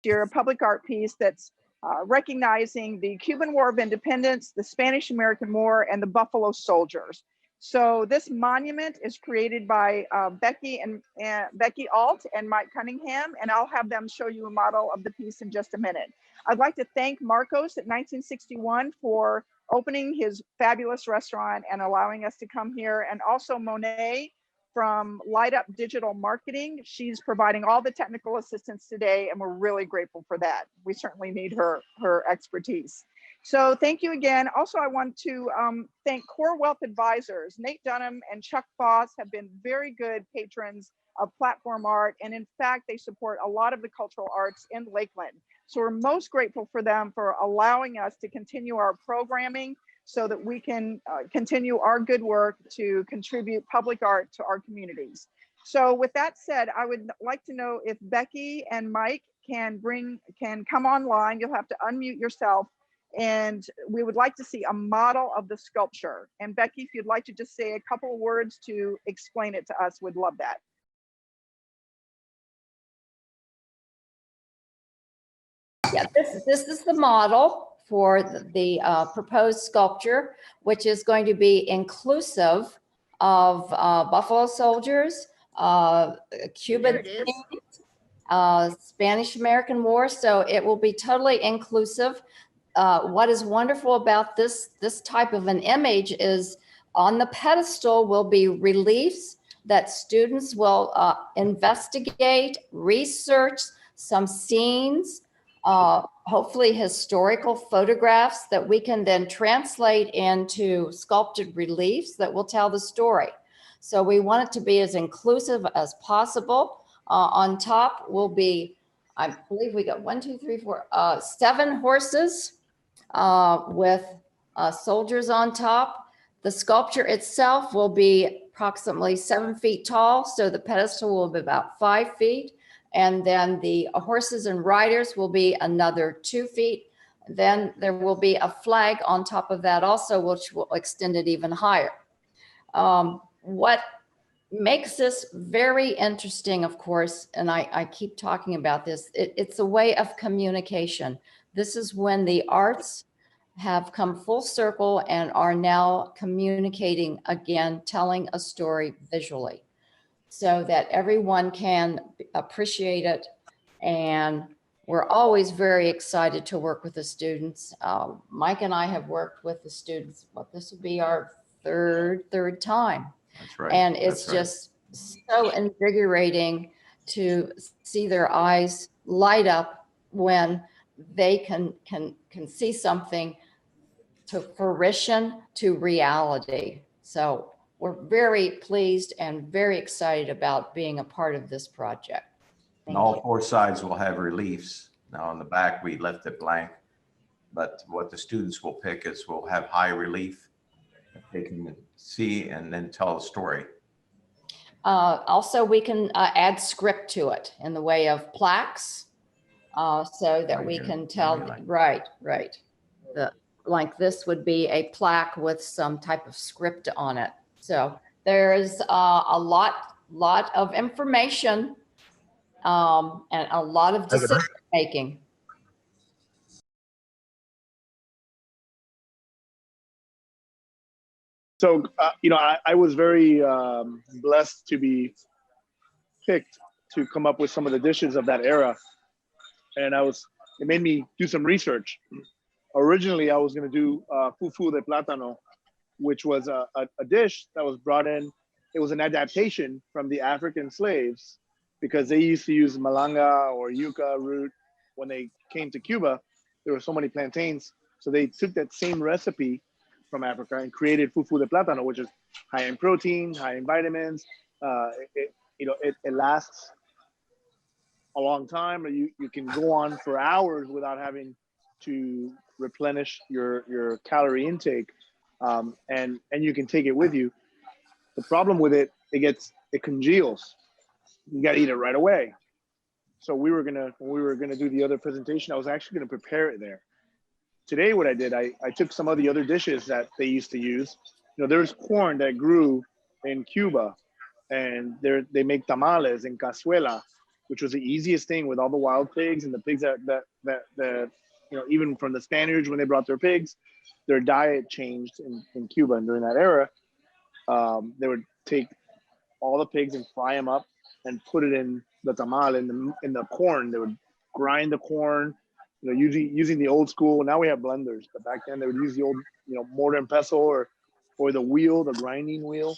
year a public art piece that's recognizing the Cuban War of Independence, the Spanish-American War, and the Buffalo Soldiers. So this monument is created by Becky Alt and Mike Cunningham, and I'll have them show you a model of the piece in just a minute. I'd like to thank Marcos at 1961 for opening his fabulous restaurant and allowing us to come here, and also Monet from Light Up Digital Marketing. She's providing all the technical assistance today, and we're really grateful for that. We certainly need her expertise. So thank you again. Also, I want to thank Core Wealth Advisors. Nate Dunham and Chuck Foss have been very good patrons of platform art. And in fact, they support a lot of the cultural arts in Lakeland. So we're most grateful for them for allowing us to continue our programming so that we can continue our good work to contribute public art to our communities. So with that said, I would like to know if Becky and Mike can come online. You'll have to unmute yourself. And we would like to see a model of the sculpture. And Becky, if you'd like to just say a couple of words to explain it to us, we'd love that. Yeah, this is the model for the proposed sculpture, which is going to be inclusive of Buffalo Soldiers, Cuban, Spanish-American War. So it will be totally inclusive. What is wonderful about this type of an image is on the pedestal will be reliefs that students will investigate, research some scenes, hopefully historical photographs that we can then translate into sculpted reliefs that will tell the story. So we want it to be as inclusive as possible. On top will be, I believe we got 7 horses with soldiers on top. The sculpture itself will be approximately 7 feet tall, so the pedestal will be about 5 feet. And then the horses and riders will be another 2 feet. Then there will be a flag on top of that also, which will extend it even higher. What makes this very interesting, of course, and I keep talking about this, it's a way of communication. This is when the arts have come full circle and are now communicating again, telling a story visually, so that everyone can appreciate it. And we're always very excited to work with the students. Mike and I have worked with the students, but this will be our third time. That's right. And it's just so invigorating to see their eyes light up when they can see something to fruition, to reality. So we're very pleased and very excited about being a part of this project. And all 4 sides will have reliefs. Now on the back, we left it blank, but what the students will pick is we'll have high relief that they can see and then tell a story. Also, we can add script to it in the way of plaques, so that we can tell, right. Like this would be a plaque with some type of script on it. So there is a lot of information and a lot of decision making. So, I was very blessed to be picked to come up with some of the dishes of that era. And it made me do some research. Originally, I was going to do fufu de plátano, which was a dish that was brought in. It was an adaptation from the African slaves because they used to use malanga or yuca root when they came to Cuba. There were so many plantains. So they took that same recipe from Africa and created fufu de plátano, which is high in protein, high in vitamins. It lasts a long time. You can go on for hours without having to replenish your calorie intake, and you can take it with you. The problem with it congeals. You got to eat it right away. So when we were gonna do the other presentation, I was actually gonna prepare it there. Today, what I did, I took some of the other dishes that they used to use. There's corn that grew in Cuba, and they make tamales and cazuela. which was the easiest thing with all the wild pigs and the pigs that even from the Spaniards when they brought their pigs, their diet changed in Cuba. And during that era, they would take all the pigs and fry them up and put it in the tamal, in the corn. They would grind the corn, using the old school. Now we have blenders, but back then they would use the old, mortar and pestle or the wheel, the grinding wheel,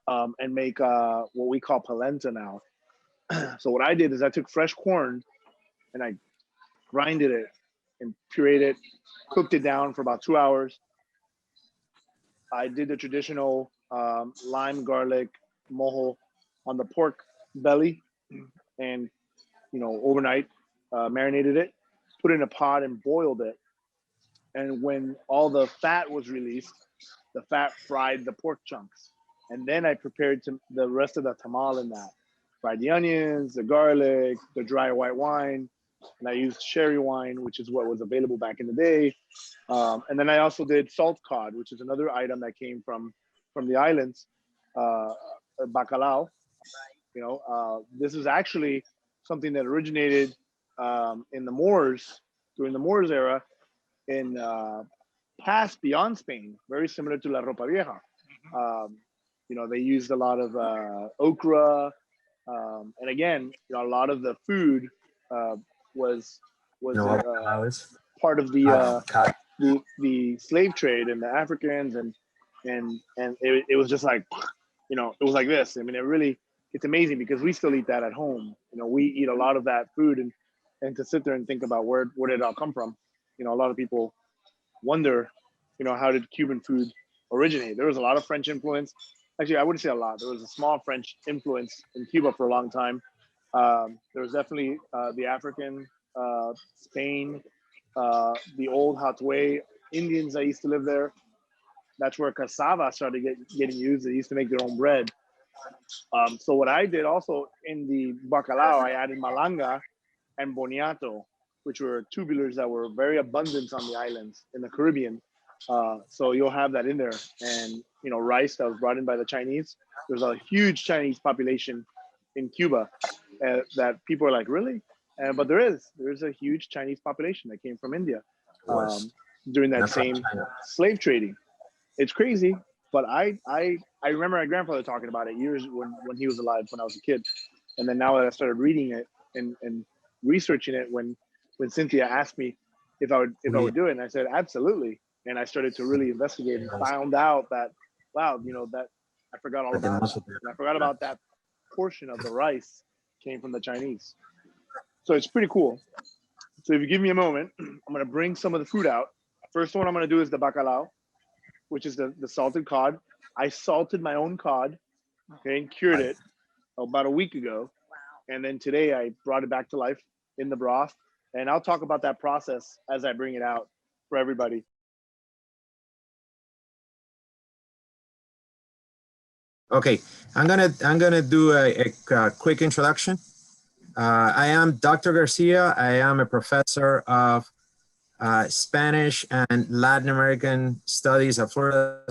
and make what we call polenta now. So what I did is I took fresh corn and I grinded it and pureed it, cooked it down for about 2 hours. I did the traditional lime, garlic, mojo on the pork belly, and overnight marinated it, put it in a pot and boiled it. And when all the fat was released, the fat fried the pork chunks. And then I prepared the rest of the tamal in that. Fried the onions, the garlic, the dry white wine, and I used sherry wine, which is what was available back in the day. And then I also did salt cod, which is another item that came from the islands, bacalao. This is actually something that originated in the Moors, during the Moors era, in past beyond Spain, very similar to la ropa vieja. They used a lot of okra, and again, a lot of the food was part of the slave trade and the Africans, and it was just like, it was like this. I mean, it's amazing because we still eat that at home. We eat a lot of that food, and to sit there and think about where did it all come from. A lot of people wonder, how did Cuban food originate? There was a lot of French influence. Actually, I wouldn't say a lot. There was a small French influence in Cuba for a long time. There was definitely the African, Spain, the old Hatway Indians that used to live there. That's where cassava started getting used. They used to make their own bread. So what I did also in the bacalao, I added malanga and boniato, which were tubulars that were very abundant on the islands in the Caribbean. So you'll have that in there. And, rice that was brought in by the Chinese. There's a huge Chinese population in Cuba that people are like, really? But there's a huge Chinese population that came from India during that same slave trading. It's crazy, but I remember my grandfather talking about it years when he was alive, when I was a kid. And then now that I started reading it and researching it, when Cynthia asked me if I would do it, and I said, absolutely. And I started to really investigate and found out that, wow, that I forgot all about it. And I forgot about that portion of the rice came from the Chinese. So it's pretty cool. So if you give me a moment, I'm going to bring some of the food out. First one I'm going to do is the bacalao, which is the salted cod. I salted my own cod, okay, and cured it about a week ago. And then today I brought it back to life in the broth. And I'll talk about that process as I bring it out for everybody. Okay, I'm gonna do a quick introduction. I am Dr. Garcia. I am a professor of Spanish and Latin American Studies at Florida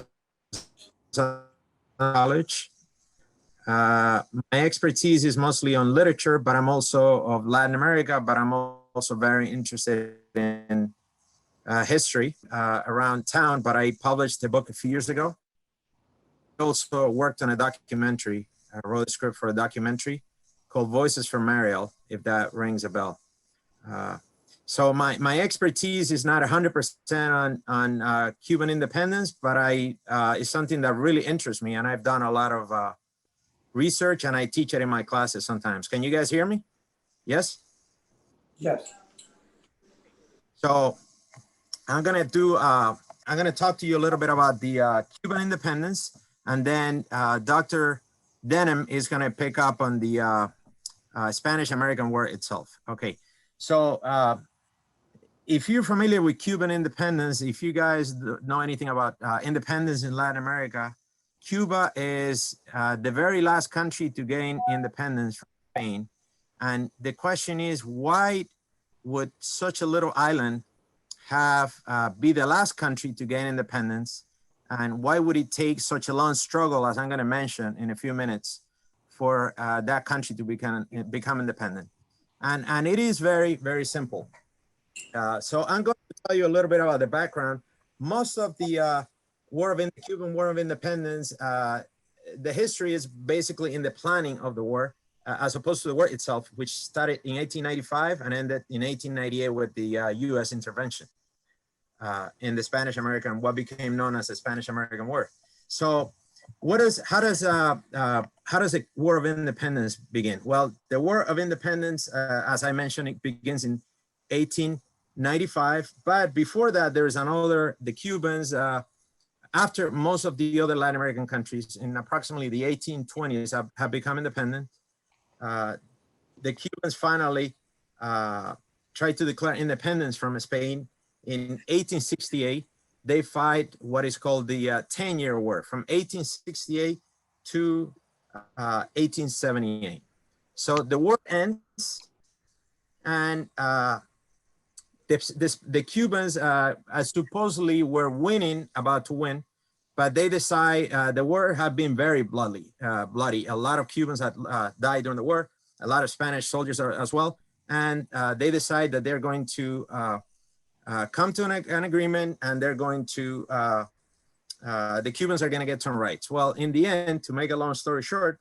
College. My expertise is mostly on literature, but I'm also of Latin America, but I'm also very interested in history around town, but I published a book a few years ago. I also worked on a documentary. I wrote a script for a documentary called Voices from Mariel, if that rings a bell. So my expertise is not 100% on Cuban independence, but it's something that really interests me, and I've done a lot of research, and I teach it in my classes sometimes. Can you guys hear me? Yes? Yes. So I'm gonna talk to you a little bit about the Cuban independence, and then Dr. Denham is gonna pick up on the Spanish-American War itself. Okay, so if you're familiar with Cuban independence, if you guys know anything about independence in Latin America, Cuba is the very last country to gain independence from Spain. And the question is, why would such a little island be the last country to gain independence? And why would it take such a long struggle, as I'm going to mention in a few minutes, for that country to become independent. And it is very, very simple. So I'm going to tell you a little bit about the background. Most of the Cuban War of Independence, the history is basically in the planning of the war, as opposed to the war itself, which started in 1895 and ended in 1898 with the U.S. intervention in the Spanish-American, what became known as the Spanish-American War. So how does the War of Independence begin? Well, the War of Independence, as I mentioned, it begins in 1895. But before that, there's the Cubans, after most of the other Latin American countries in approximately the 1820s have become independent. The Cubans finally tried to declare independence from Spain in 1868. They fight what is called the 10-year war from 1868 to 1878. So the war ends, and the Cubans supposedly were about to win, but they decide the war had been very bloody. A lot of Cubans had died during the war, a lot of Spanish soldiers as well, and they decide that they're going to come to an agreement, and they're going to, the Cubans are going to get some rights. Well, in the end, to make a long story short,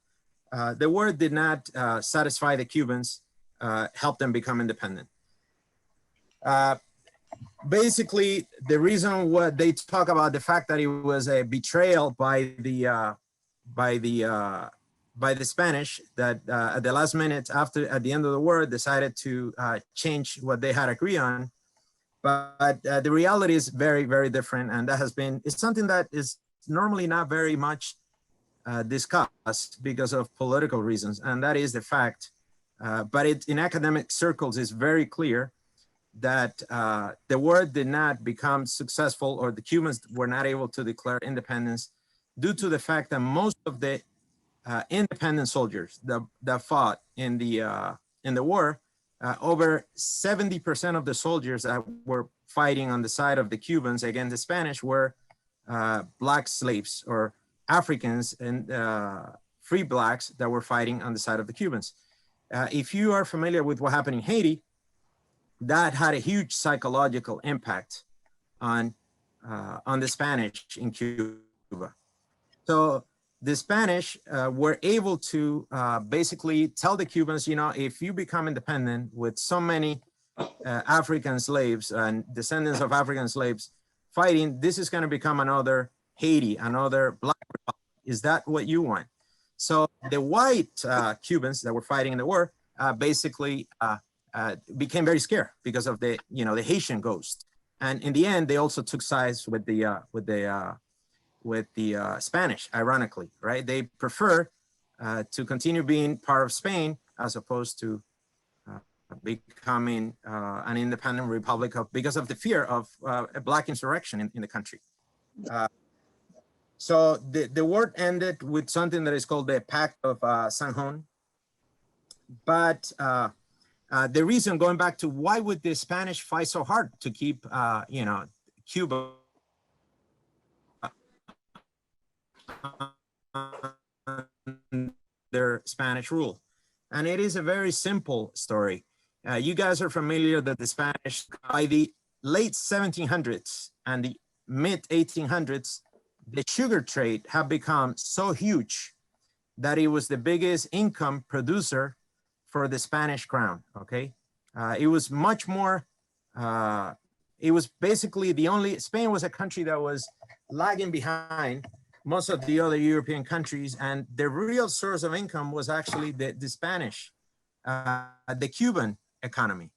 the war did not satisfy the Cubans, help them become independent. Basically, the reason what they talk about the fact that it was a betrayal by the Spanish that at the last minute at the end of the war decided to change what they had agreed on. But the reality is very, very different. And it's something that is normally not very much discussed because of political reasons. And that is the fact, but in academic circles, it's very clear that the war did not become successful, or the Cubans were not able to declare independence due to the fact that most of the independent soldiers that fought in the war, over 70% of the soldiers that were fighting on the side of the Cubans against the Spanish were black slaves or Africans and free blacks that were fighting on the side of the Cubans. If you are familiar with what happened in Haiti, that had a huge psychological impact on the Spanish in Cuba. So the Spanish were able to basically tell the Cubans, if you become independent with so many African slaves and descendants of African slaves fighting, this is going to become another Haiti, another Black Republic. Is that what you want? So the white Cubans that were fighting in the war basically became very scared because of the Haitian ghost. And in the end, they also took sides with the Spanish, ironically, right? They prefer to continue being part of Spain as opposed to becoming an independent republic because of the fear of a Black insurrection in the country. So the war ended with something that is called the Pact of San Juan. But the reason, going back to why would the Spanish fight so hard to keep, Cuba their Spanish rule? And it is a very simple story. You guys are familiar that the Spanish, by the late 1700s and the mid 1800s, the sugar trade had become so huge that it was the biggest income producer for the Spanish crown, okay? It was much more, it was basically Spain was a country that was lagging behind most of the other European countries, and the real source of income was actually the Spanish, the Cuban economy.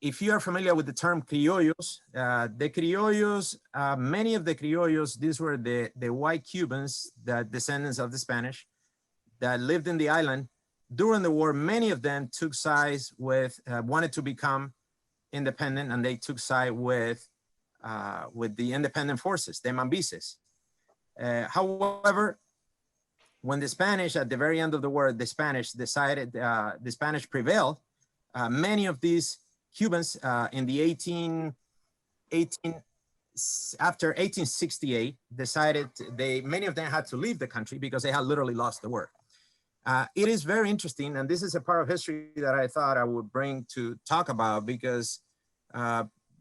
If you are familiar with the term criollos, the criollos, many of the criollos, these were the white Cubans, the descendants of the Spanish that lived in the island. During the war, many of them took sides with, wanted to become independent, and they took side with the independent forces, the Mambises. However, when the Spanish, at the very end of the war, the Spanish decided, the Spanish prevailed, many of these Cubans in the after 1868 decided many of them had to leave the country because they had literally lost the war. It is very interesting, and this is a part of history that I thought I would bring to talk about, because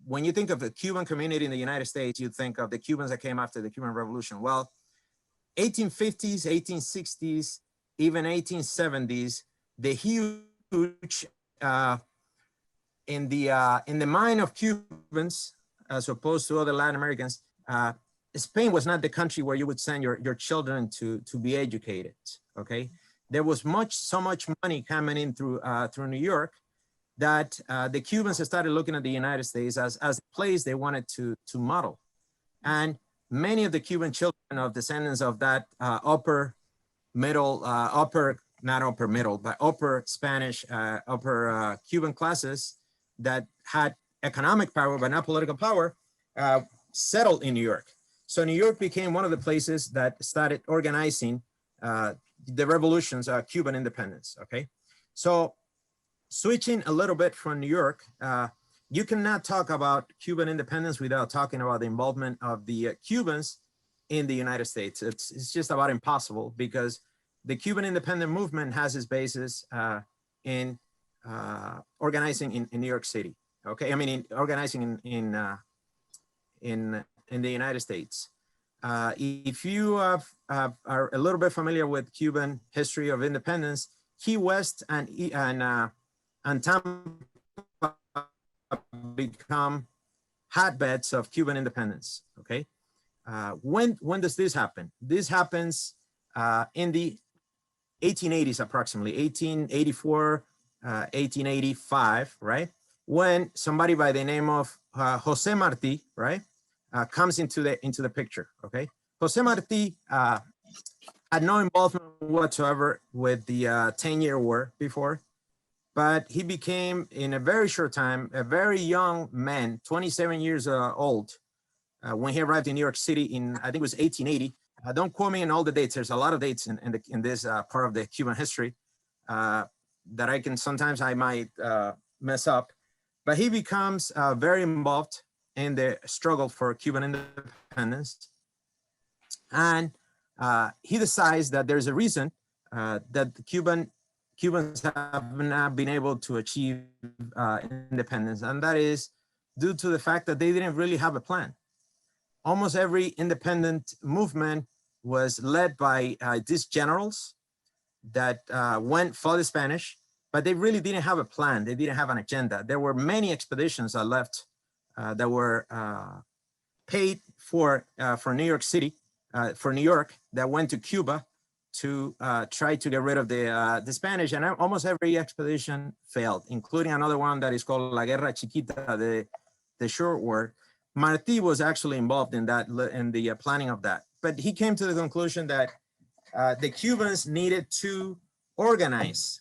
when you think of the Cuban community in the United States, you think of the Cubans that came after the Cuban Revolution. Well, 1850s, 1860s, even 1870s, the huge in the mind of Cubans, as opposed to other Latin Americans, Spain was not the country where you would send your children to be educated. Okay, there was so much money coming in through New York that the Cubans started looking at the United States as a place they wanted to model, and many of the Cuban children of descendants of that upper Spanish, upper Cuban classes that had economic power but not political power, settled in New York. So New York became one of the places that started organizing the revolutions, Cuban independence, okay? So switching a little bit from New York, you cannot talk about Cuban independence without talking about the involvement of the Cubans in the United States. It's just about impossible, because the Cuban independent movement has its basis in organizing in New York City. Okay, I mean, in organizing in the United States. If you are a little bit familiar with Cuban history of independence, Key West and Tampa become hotbeds of Cuban independence. Okay, when does this happen? This happens in the 1880s, approximately 1884, 1885, right? When somebody by the name of Jose Marti, right, comes into the picture. Okay, Jose Marti had no involvement whatsoever with the 10-year war before, but he became, in a very short time, a very young man, 27 years old, when he arrived in New York City in, I think it was 1880. Don't quote me on all the dates. There's a lot of dates in this part of the Cuban history that I might mess up. But he becomes very involved in the struggle for Cuban independence. And he decides that there's a reason that the Cubans have not been able to achieve independence. And that is due to the fact that they didn't really have a plan. Almost every independent movement was led by these generals that fought the Spanish, but they really didn't have a plan. They didn't have an agenda. There were many expeditions that left that were paid for New York City, for New York, that went to Cuba to try to get rid of the Spanish, and almost every expedition failed, including another one that is called La Guerra Chiquita, the short war. Marti was actually involved in that, in the planning of that. But he came to the conclusion that the Cubans needed to organize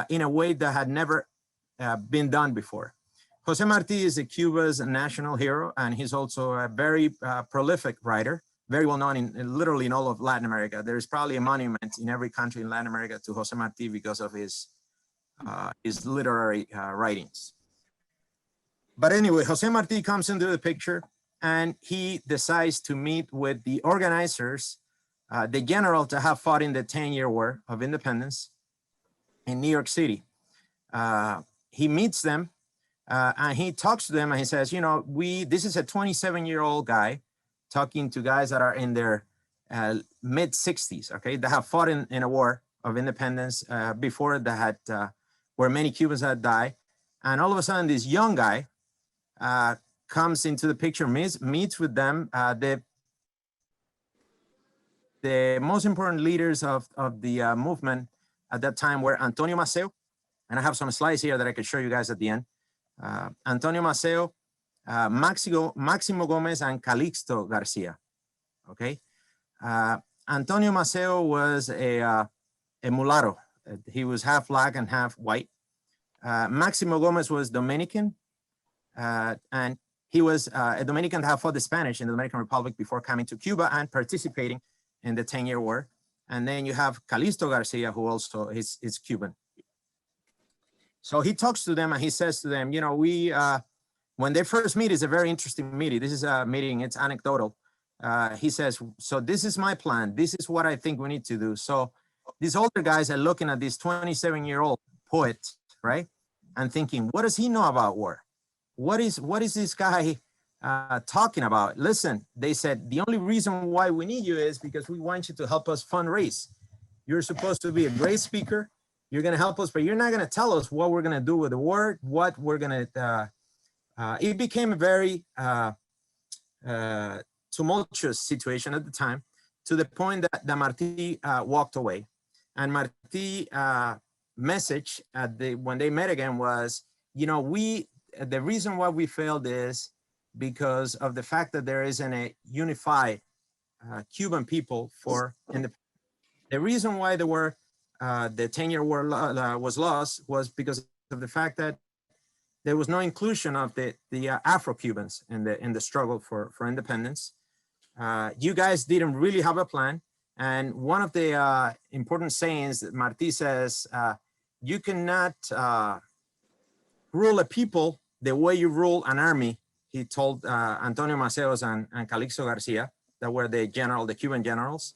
in a way that had never been done before. Jose Marti is Cuba's national hero, and he's also a very prolific writer, very well known in literally in all of Latin America. There's probably a monument in every country in Latin America to Jose Marti because of his literary writings. But anyway, Jose Marti comes into the picture, and he decides to meet with the organizers, the general to have fought in the 10-year war of independence in New York City. He meets them and he talks to them, and he says, you know, this is a 27-year-old guy talking to guys that are in their mid 60s, okay, that have fought in a war of independence before that had, where many Cubans had died. And all of a sudden, this young guy comes into the picture, meets with them. The most important leaders of the movement at that time were Antonio Maceo, and I have some slides here that I could show you guys at the end. Antonio Maceo, Máximo Gomez, and Calixto Garcia. Okay, Antonio Maceo was a mulatto. He was half black and half white. Máximo Gomez was Dominican, and he was a Dominican that fought the Spanish in the Dominican Republic before coming to Cuba and participating in the 10-year war. And then you have Calixto Garcia, who also is Cuban. So he talks to them and he says to them, you know, when they first meet, it's a very interesting meeting. This is a meeting, it's anecdotal. He says, so this is my plan. This is what I think we need to do. So these older guys are looking at this 27-year-old poet, right? And thinking, what does he know about war? What is this guy talking about? Listen, they said, the only reason why we need you is because we want you to help us fundraise. You're supposed to be a great speaker. You're going to help us, but you're not going to tell us what we're going to do with the war, what we're going to, it became a very tumultuous situation at the time, to the point that Marti walked away. And Marti message when they met again was, you know, the reason why we failed is because of the fact that there isn't a unified Cuban people for independence. The reason why there were the 10-year war was lost was because of the fact that there was no inclusion of the Afro-Cubans in the struggle for independence. You guys didn't really have a plan. And one of the important sayings that Marti says, you cannot rule a people the way you rule an army. He told Antonio Maceo and Calixto Garcia, that were the Cuban generals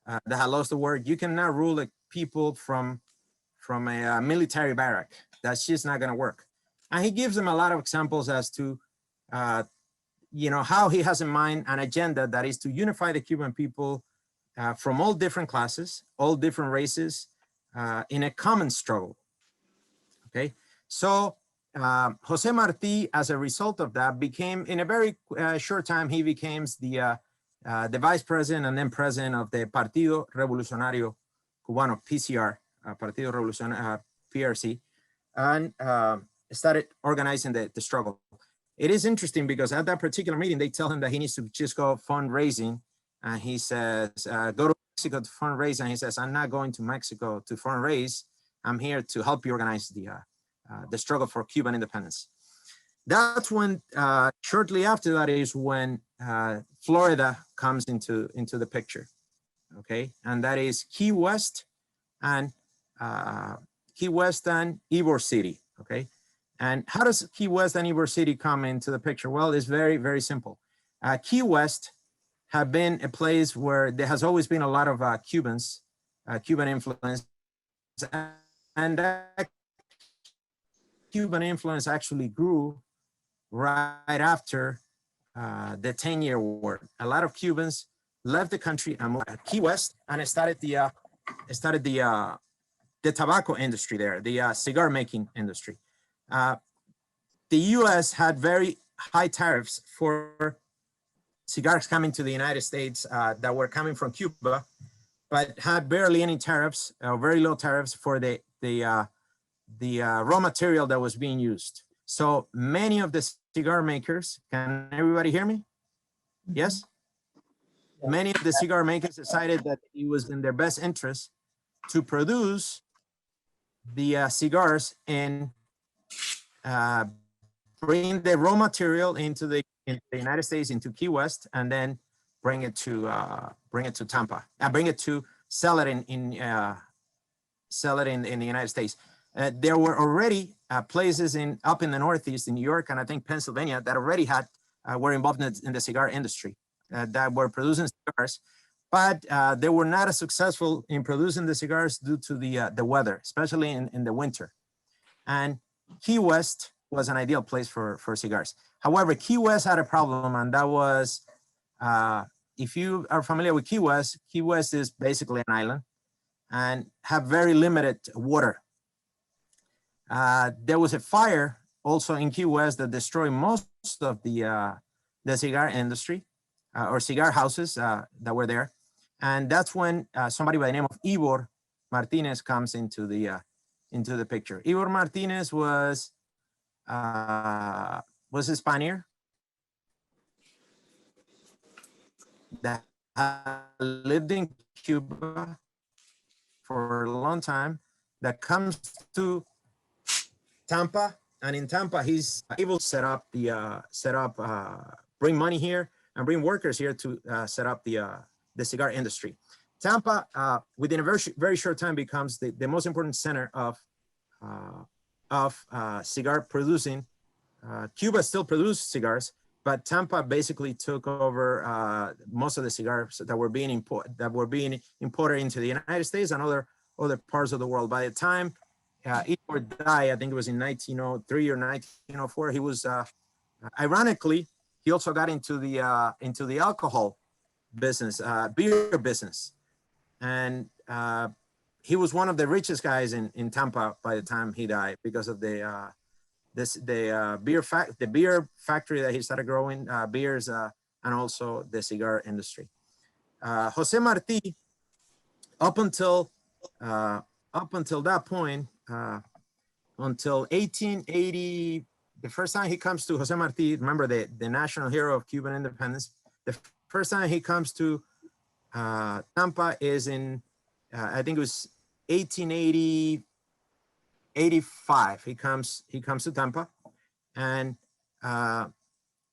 that had lost the war. You cannot rule a people from a military barrack. That's just not gonna work. And he gives them a lot of examples as to, you know, how he has in mind an agenda that is to unify the Cuban people from all different classes, all different races, in a common struggle. Okay, so Jose Marti, as a result of that, became, in a very short time, he became the vice president and then president of the Partido Revolucionario Cubano, PCR, Partido Revolucionario, PRC, and started organizing the struggle. It is interesting because at that particular meeting, they tell him that he needs to just go fundraising. And he says, go to Mexico to fundraise. And he says, I'm not going to Mexico to fundraise. I'm here to help you organize the struggle for Cuban independence. That's when, shortly after that is when Florida comes into the picture, okay? And that is Key West and Ivor City, okay? And how does Key West and Ivor City come into the picture? Well, it's very, very simple. Key West have been a place where there has always been a lot of Cubans, Cuban influence, and that Cuban influence actually grew right after the 10-year war. A lot of Cubans left the country and moved to Key West, and it started the tobacco industry there, the cigar making industry. The U.S. had very high tariffs for cigars coming to the United States that were coming from Cuba, but had barely any tariffs, very low tariffs for the raw material that was being used. So many of the cigar makers, can everybody hear me? Yes? Many of the cigar makers decided that it was in their best interest to produce the cigars and bring the raw material into the United States, into Key West, and then bring it to Tampa, and sell it in the United States. There were already places up in the Northeast, in New York, and I think Pennsylvania, that already were involved in the cigar industry, that were producing cigars, but they were not as successful in producing the cigars due to the weather, especially in the winter. And Key West was an ideal place for cigars. However, Key West had a problem, and that was, if you are familiar with Key West is basically an island and have very limited water. There was a fire also in Key West that destroyed most of the cigar industry or cigar houses that were there. And that's when somebody by the name of Ivor Martinez comes into the picture. Ivor Martinez was a Spaniard that lived in Cuba for a long time, that comes to Tampa, and in Tampa he's able to bring money here and bring workers here to set up the cigar industry. Tampa, within a very short time, becomes the most important center of cigar producing. Cuba still produces cigars, but Tampa basically took over most of the cigars that were being imported into the United States and other parts of the world. By the time Ivor died, I think it was in 1903 or 1904, he was ironically, he also got into the alcohol business, beer business, and he was one of the richest guys in Tampa by the time he died because of the beer factory that he started growing beers and also the cigar industry. Jose Marti, up until that point, until 1880, the first time he comes to Jose Marti, remember the national hero of Cuban independence, the first time he comes to Tampa is in, I think it was 1885. He comes to Tampa, and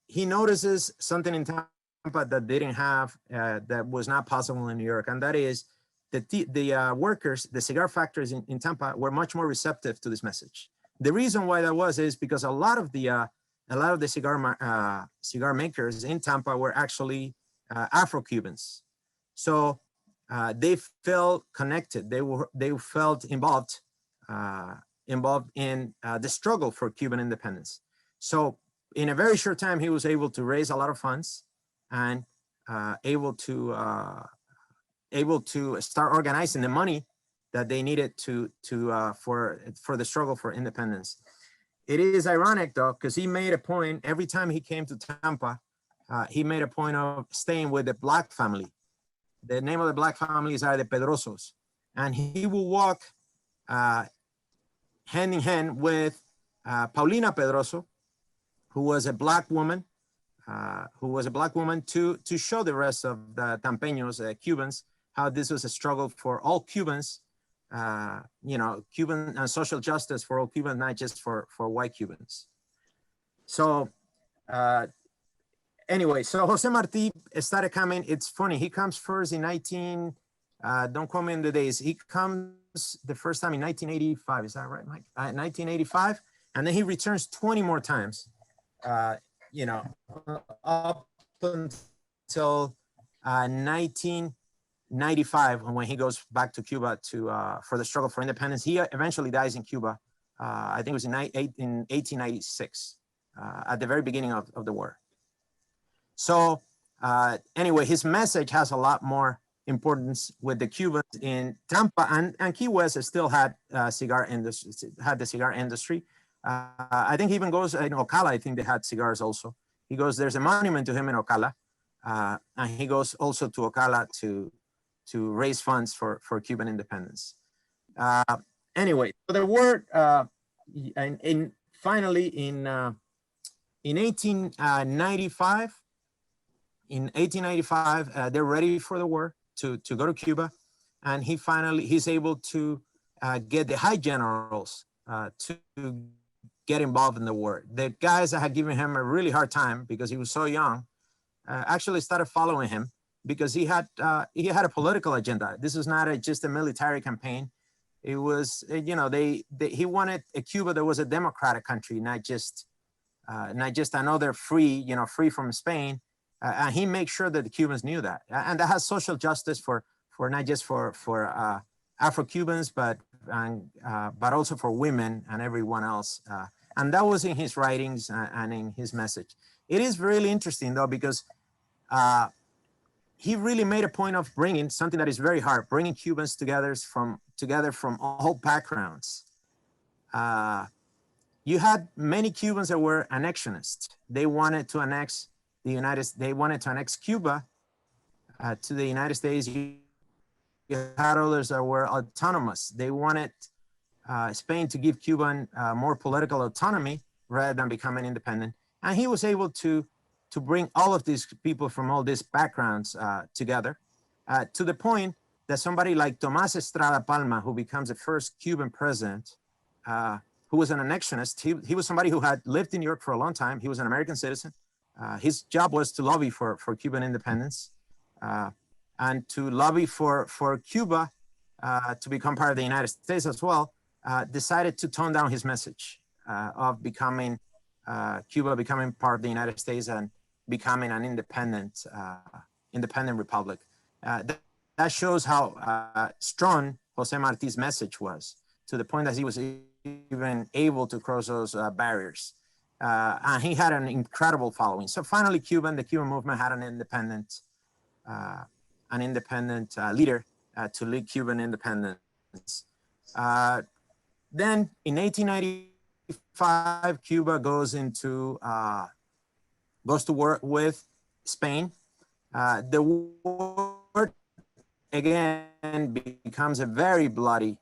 he notices something in Tampa that didn't have, that was not possible in New York, and that is that the workers, the cigar factories in Tampa were much more receptive to this message. The reason why that was is because a lot of the cigar makers in Tampa were actually Afro-Cubans, so they felt connected. They felt involved in the struggle for Cuban independence. So in a very short time, he was able to raise a lot of funds and able to start organizing the money that they needed for the struggle for independence. It is ironic though, because he made a point every time he came to Tampa, he made a point of staying with the Black family. The name of the Black families are the Pedrosos, and he will walk hand in hand with Paulina Pedroso, who was a Black woman, to show the rest of the Tampeños, Cubans, how this was a struggle for all Cubans, Cuban and social justice for all Cubans, not just for white Cubans. So anyway, so Jose Marti started coming. It's funny, he comes first in don't quote me in the days, he comes the first time in 1985, is that right, Mike? 1985, and then he returns 20 more times, up until 1995, when he goes back to Cuba for the struggle for independence. He eventually dies in Cuba, I think it was in 1896, at the very beginning of the war. So anyway, his message has a lot more importance with the Cubans in Tampa, and Key West still had the cigar industry. I think he even goes in Ocala. I think they had cigars also. He goes, there's a monument to him in Ocala, and he goes also to Ocala to raise funds for Cuban independence. Anyway, so the war, and finally in 1895, they're ready for the war to go to Cuba, and he's able to get the high generals to get involved in the war. The guys that had given him a really hard time because he was so young actually started following him because he had a political agenda. This was not just a military campaign. It was, he wanted a Cuba that was a democratic country, not just another free from Spain. And he makes sure that the Cubans knew that, and that has social justice for not just for Afro-Cubans, but also for women and everyone else. And that was in his writings and in his message. It is really interesting though, because he really made a point of bringing something that is very hard, bringing Cubans together from all backgrounds. You had many Cubans that were annextionists. They wanted to annex Cuba to the United States. You had others that were autonomous. They wanted Spain to give Cuba more political autonomy rather than becoming independent. And he was able to bring all of these people from all these backgrounds together to the point that somebody like Tomás Estrada Palma, who becomes the first Cuban president, who was an annexionist, he was somebody who had lived in New York for a long time. He was an American citizen. His job was to lobby for Cuban independence and to lobby for Cuba to become part of the United States as well, decided to tone down his message of Cuba becoming part of the United States becoming an independent republic. That shows how strong Jose Marti's message was, to the point that he was even able to cross those barriers. And he had an incredible following. So finally, the Cuban movement had an independent leader to lead Cuban independence. Then in 1895, Cuba goes to war with Spain. The war again becomes a very bloody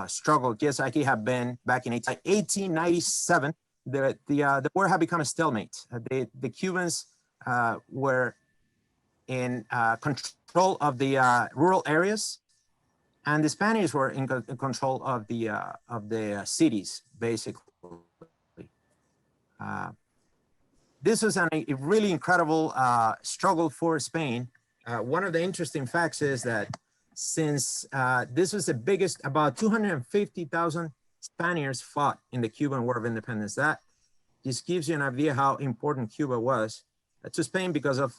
struggle, just like it had been back in 1897. The war had become a stalemate. The Cubans were in control of the rural areas, and the Spaniards were in control of the cities, basically. This was a really incredible struggle for Spain. One of the interesting facts is that since this was the biggest, about 250,000 Spaniards fought in the Cuban War of Independence. That just gives you an idea how important Cuba was to Spain, because of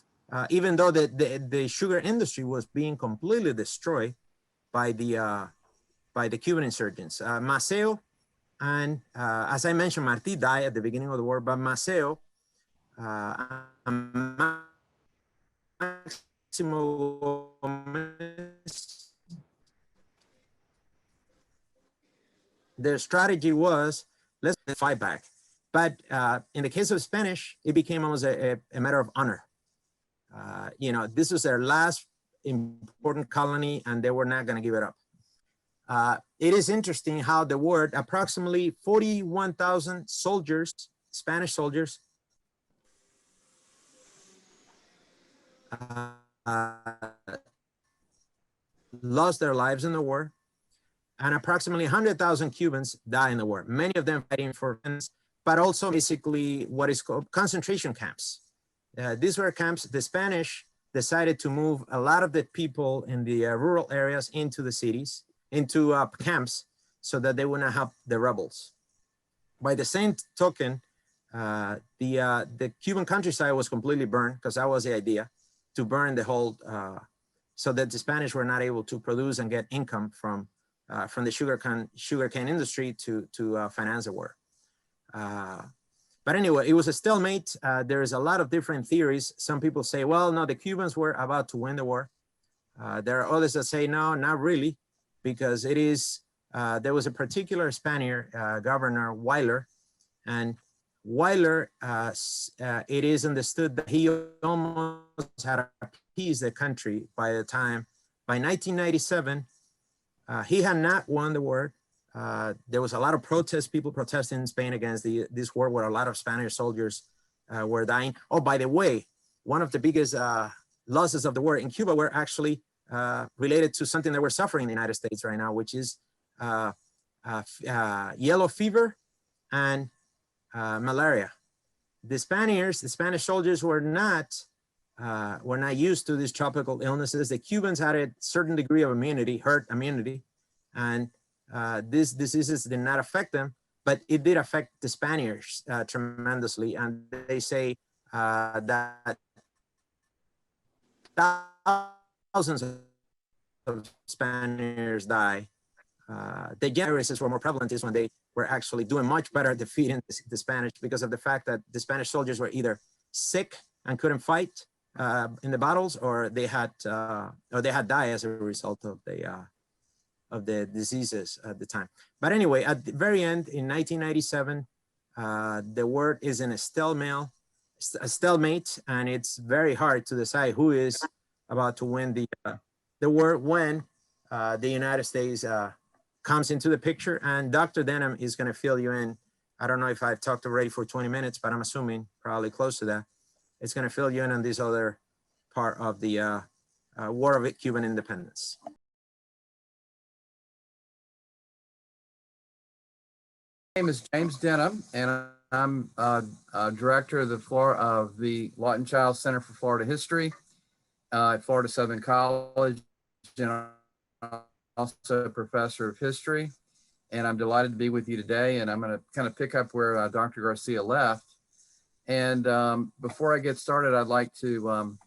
even though the sugar industry was being completely destroyed by the Cuban insurgents. Maceo and as I mentioned, Marti died at the beginning of the war, but Maceo and Maximo Gomez, their strategy was, let's fight back. But in the case of Spanish, it became almost a matter of honor. This was their last important colony, and they were not going to give it up. It is interesting how the word, approximately 41,000 soldiers, Spanish soldiers, lost their lives in the war, and approximately 100,000 Cubans died in the war, many of them fighting for independence, but also basically what is called concentration camps. These were camps. The Spanish decided to move a lot of the people in the rural areas into the cities, into camps, so that they would not help the rebels. By the same token, the Cuban countryside was completely burned, because that was the idea, to burn the whole, so that the Spanish were not able to produce and get income from the sugarcane industry to finance the war. But anyway, it was a stalemate. There's a lot of different theories. Some people say, well, no, the Cubans were about to win the war. There are others that say, no, not really, because it is, there was a particular Spaniard, Governor Weyler, and Weyler, it is understood that he almost had appeased the country by 1997, he had not won the war. There was a lot of protests, people protesting in Spain against this war, where a lot of Spanish soldiers were dying. Oh, by the way, one of the biggest losses of the war in Cuba were actually related to something that we're suffering in the United States right now, which is yellow fever and malaria. The Spanish soldiers were not used to these tropical illnesses. The Cubans had a certain degree of immunity, herd immunity, and these diseases did not affect them, but it did affect the Spaniards tremendously. And they say that thousands of Spaniards die. The viruses were more prevalent is when they were actually doing much better at defeating the Spanish, because of the fact that the Spanish soldiers were either sick and couldn't fight in the battles, or they had died as a result of the diseases at the time. But anyway, at the very end, in 1997, the war is in a stalemate, and it's very hard to decide who is about to win the war when the United States comes into the picture. And Dr. Denham is going to fill you in. I don't know if I've talked already for 20 minutes, but I'm assuming probably close to that. It's going to fill you in on this other part of the War of Cuban Independence. My name is James Denham, and I'm director of the Lawton Child Center for Florida History at Florida Southern College, and also a professor of history. And I'm delighted to be with you today. And I'm going to kind of pick up where Dr. Garcia left. And before I get started, I'd like to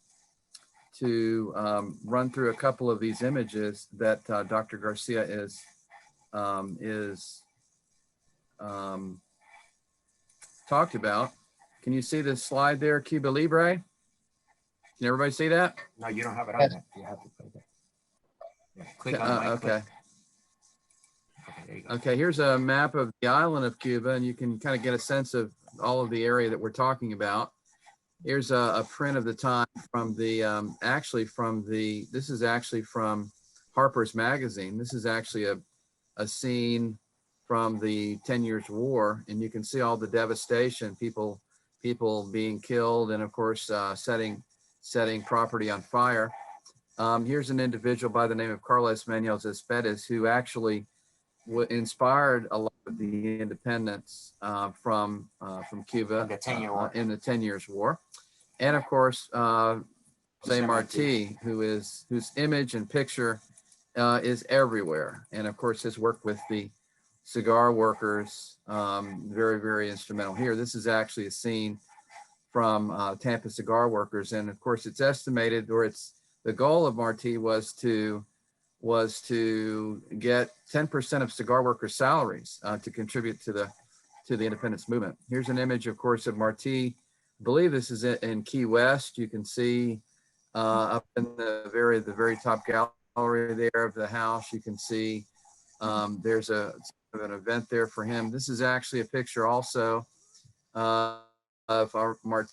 run through a couple of these images that Dr. Garcia is talked about. Can you see this slide there, Cuba Libre? Can everybody see that? No, you don't have it on there. You have to put it there. Yeah, click on right Okay. click. Okay, there you go. Okay, here's a map of the island of Cuba, and you can kind of get a sense of all of the area that we're talking about. Here's a print of the time from the, this is actually from Harper's Magazine. This is actually a scene from the 10 Years War, and you can see all the devastation, people being killed, and of course, setting property on fire. Here's an individual by the name of Carlos Manuel Cespedes, who actually inspired a lot of the independence from Cuba The 10-year war. in the 10 Years War. And of course, Jose Marti, whose image and picture is everywhere. And of course, his work with the cigar workers, very, very instrumental here. This is actually a scene from Tampa cigar workers. And of course, it's estimated, or the goal of Marti was to get 10% of cigar workers' salaries to contribute to the independence movement. Here's an image, of course, of Marti. I believe this is in Key West. You can see up in the very top gallery there of the house. You can see there's an event there for him. This is actually a picture also of our Marti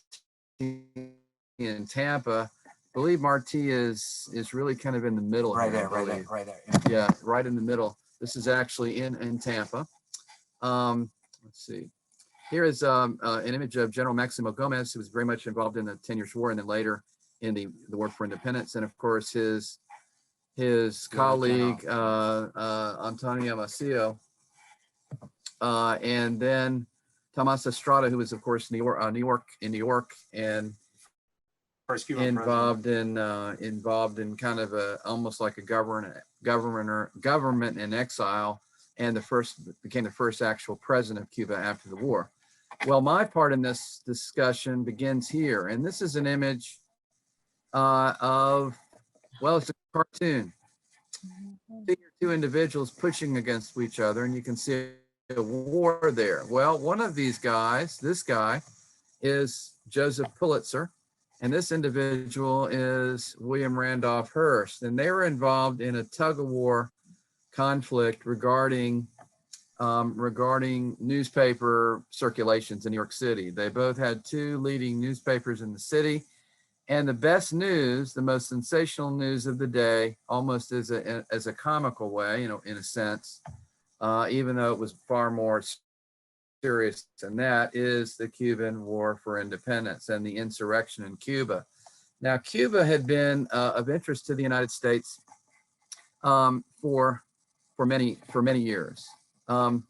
in Tampa. I believe Marti is really kind of in the middle. Right here, there, right there. Yeah, right in the middle. This is actually in Tampa. Let's see. Here is an image of General Maximo Gomez, who was very much involved in the 10 Years War and then later in the War for Independence. And of course, his colleague, Antonio Maceo. And then Tomas Estrada, who was, of course, in New York, and First Cuban involved in kind of almost like a government in exile, and became the first actual president of Cuba after the war. Well, my part in this discussion begins here, and this is an image of, well, it's a cartoon. Two individuals pushing against each other, and you can see a war there. Well, one of these guys, this guy, is Joseph Pulitzer. And this individual is William Randolph Hearst, and they were involved in a tug-of-war conflict regarding newspaper circulations in New York City. They both had two leading newspapers in the city, and the best news, the most sensational news of the day, almost as a comical way, in a sense, even though it was far more serious than that, is the Cuban War for Independence and the insurrection in Cuba. Now, Cuba had been of interest to the United States for many years, and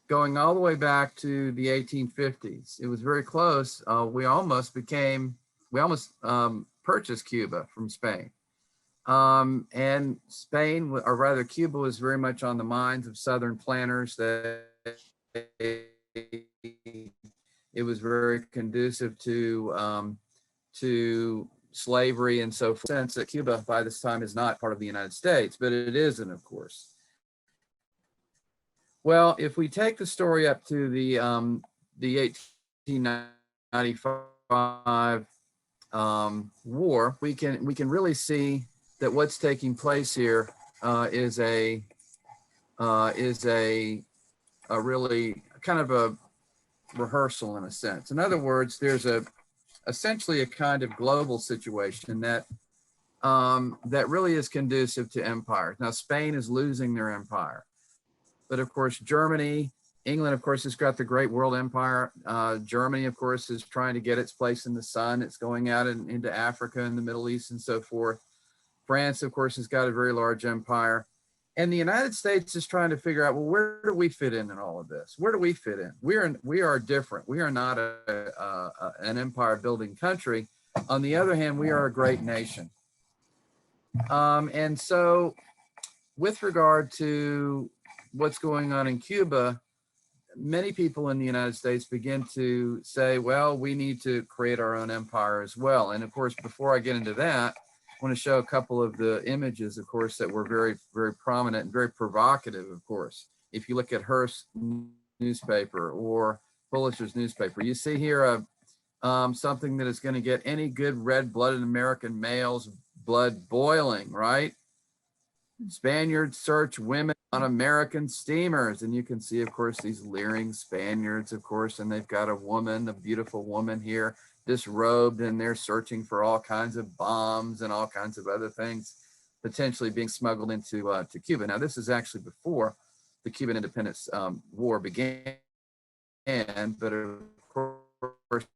going all the way back to the 1850s. It was very close. We almost purchased Cuba from Spain. And Spain, or rather Cuba, was very much on the minds of Southern planners. That it was very conducive to slavery and so forth. Sense that Cuba by this time is not part of the United States, but it isn't, of course. Well, if we take the story up to the 1895 war, we can really see that what's taking place here is a really kind of a rehearsal in a sense. In other words, there's essentially a kind of global situation that really is conducive to empire. Now, Spain is losing their empire, but of course, Germany, England, of course, has got the great world empire. Germany, of course, is trying to get its place in the sun. It's going out into Africa and the Middle East and so forth. France, of course, has got a very large empire. And the United States is trying to figure out, well, where do we fit in all of this? Where do we fit in? We are different. We are not an empire building country. On the other hand, we are a great nation. And so with regard to what's going on in Cuba, many people in the United States begin to say, well, we need to create our own empire as well. And of course, before I get into that, I want to show a couple of the images, of course, that were very, very prominent and very provocative, of course. If you look at Hearst's newspaper or Pulitzer newspaper, you see here something that is going to get any good red-blooded American male's blood boiling, right? Spaniards search women on American steamers. And you can see, of course, these leering Spaniards, of course, and they've got a woman, a beautiful woman here, disrobed, and they're searching for all kinds of bombs and all kinds of other things potentially being smuggled into to Cuba. Now, this is actually before the Cuban Independence War began, but of course,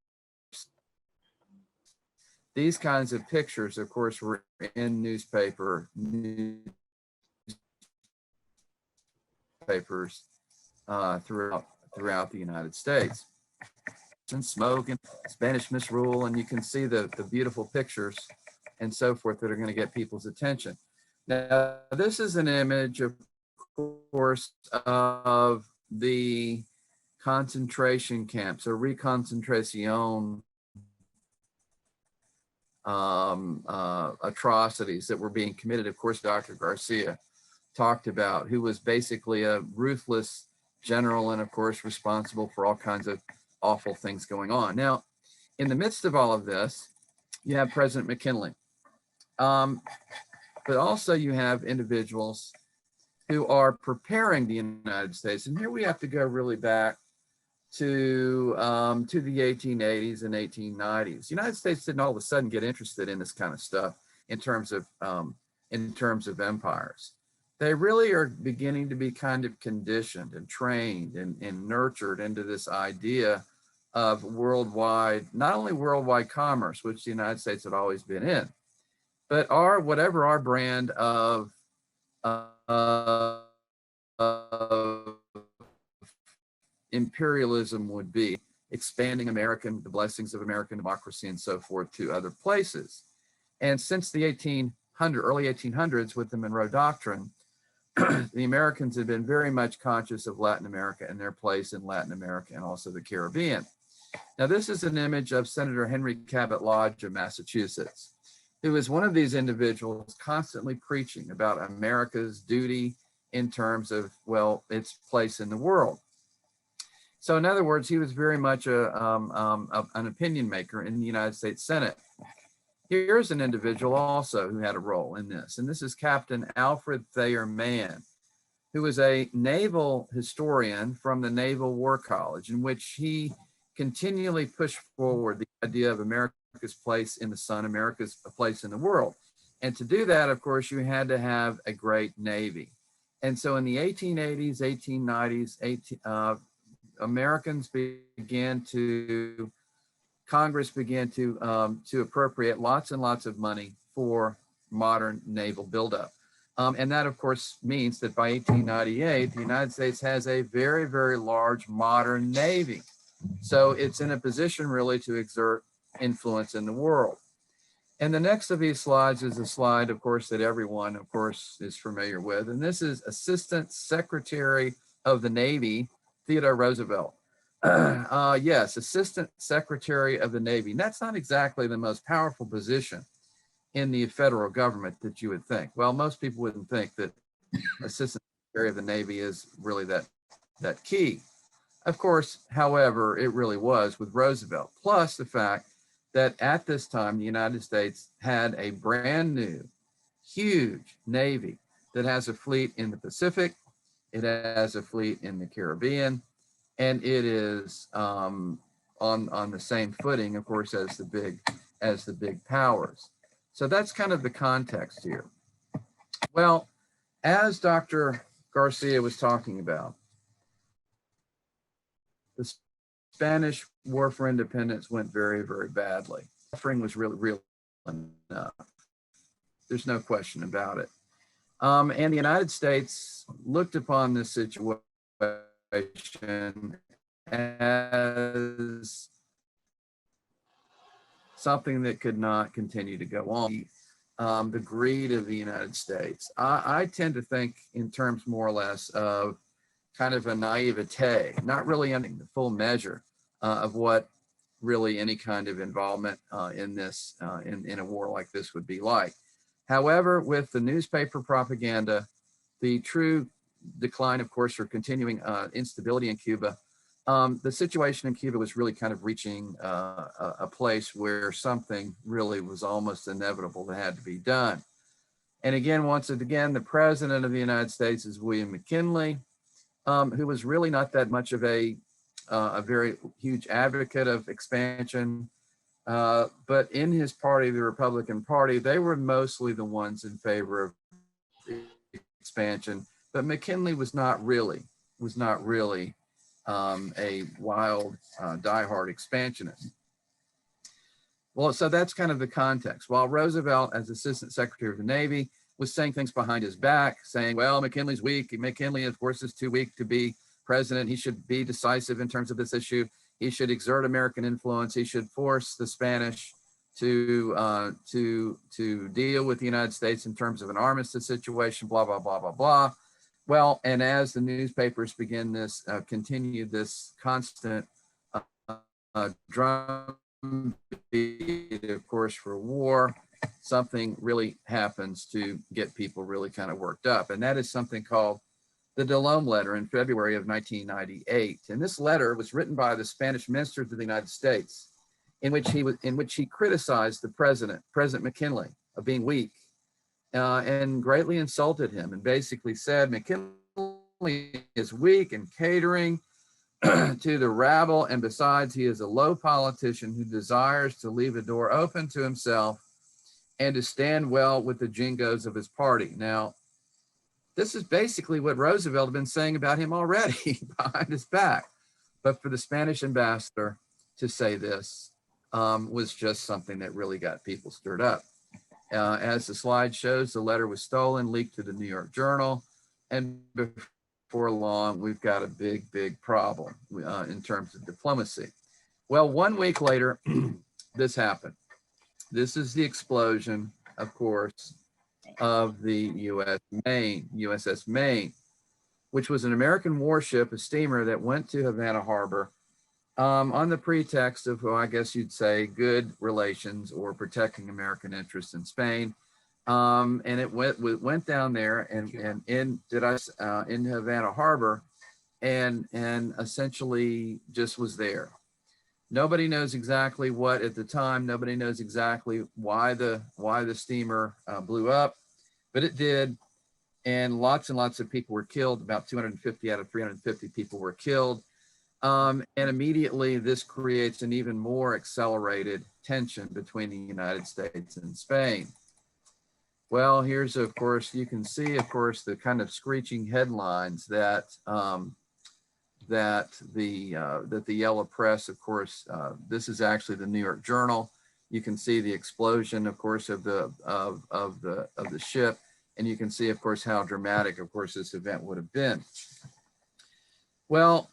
these kinds of pictures, of course, were in newspapers throughout the United States. And smoke and Spanish misrule, and you can see the beautiful pictures and so forth that are going to get people's attention. Now, this is an image, of course, of the concentration camps or reconcentration atrocities that were being committed. Of course, Dr. Garcia talked about, who was basically a ruthless general and, of course, responsible for all kinds of awful things going on. Now, in the midst of all of this, you have President McKinley, but also you have individuals who are preparing the United States. And here we have to go really back to the 1880s and 1890s. The United States didn't all of a sudden get interested in this kind of stuff in terms of empires. They really are beginning to be kind of conditioned and trained and nurtured into this idea of worldwide, not only worldwide commerce, which the United States had always been in, but whatever our brand of imperialism would be, expanding the blessings of American democracy and so forth to other places. And since the early 1800s with the Monroe Doctrine, the Americans have been very much conscious of Latin America and their place in Latin America and also the Caribbean. Now, this is an image of Senator Henry Cabot Lodge of Massachusetts, who is one of these individuals constantly preaching about America's duty in terms of, well, its place in the world. So in other words, he was very much an opinion maker in the United States Senate. Here's an individual also who had a role in this, and this is Captain Alfred Thayer Mann, who was a naval historian from the Naval War College, in which he continually pushed forward the idea of America's place in the sun, America's place in the world. And to do that, of course, you had to have a great Navy. And so in the 1880s, 1890s, Congress began to appropriate lots and lots of money for modern naval buildup. And that, of course, means that by 1898, the United States has a very, very large modern Navy. So it's in a position really to exert influence in the world. And the next of these slides is a slide, of course, that everyone, of course, is familiar with. And this is Assistant Secretary of the Navy, Theodore Roosevelt. Yes, Assistant Secretary of the Navy. And that's not exactly the most powerful position in the federal government that you would think. Well, most people wouldn't think that Assistant Secretary of the Navy is really that key. Of course, however, it really was with Roosevelt, plus the fact that at this time, the United States had a brand new, huge Navy that has a fleet in the Pacific, it has a fleet in the Caribbean, and it is on the same footing, of course, as the big powers. So that's kind of the context here. Well, as Dr. Garcia was talking about, the Spanish War for Independence went very, very badly. Suffering was really, real enough. There's no question about it. And the United States looked upon this situation as something that could not continue to go on. The greed of the United States. I tend to think in terms more or less of kind of a naivete, not really understanding the full measure of what really any kind of involvement in this, in a war like this would be like. However, with the newspaper propaganda, the true decline, of course, or continuing instability in Cuba, the situation in Cuba was really kind of reaching a place where something really was almost inevitable that had to be done. And again, once again, the president of the United States is William McKinley, who was really not that much of a very huge advocate of expansion. But in his party, the Republican Party, they were mostly the ones in favor of expansion. But McKinley was not really a wild, diehard expansionist. Well, so that's kind of the context. While Roosevelt, as Assistant Secretary of the Navy, was saying things behind his back, saying, well, McKinley's weak. McKinley, of course, is too weak to be president. He should be decisive in terms of this issue. He should exert American influence. He should force the Spanish to deal with the United States in terms of an armistice situation, blah, blah, blah, blah, blah. Well, and as the newspapers begin this, continue this constant drumbeat, of course, for war, something really happens to get people really kind of worked up. And that is something called the Delome letter in February of 1998. And this letter was written by the Spanish minister to the United States, in which he criticized the President McKinley, of being weak, and greatly insulted him, and basically said McKinley is weak and catering to the rabble, and besides, he is a low politician who desires to leave the door open to himself and to stand well with the jingos of his party. Now, this is basically what Roosevelt had been saying about him already behind his back. But for the Spanish ambassador to say this was just something that really got people stirred up. As the slide shows, the letter was stolen, leaked to the New York Journal, and before long, we've got a big, big problem in terms of diplomacy. Well, 1 week later, this happened. This is the explosion, of course, of the USS Maine, which was an American warship, a steamer that went to Havana Harbor on the pretext of, well, I guess you'd say, good relations or protecting American interests in Spain. And it went down there and in Havana Harbor, and essentially just was there. Nobody knows exactly what at the time. Nobody knows exactly why the steamer blew up, but it did, and lots of people were killed. About 250 out of 350 people were killed, and immediately this creates an even more accelerated tension between the United States and Spain. Well, here's, of course, you can see, of course, the kind of screeching headlines that the yellow press, of course, this is actually the New York Journal. You can see the explosion, of course, of the ship, and you can see, of course, how dramatic, of course, this event would have been. Well,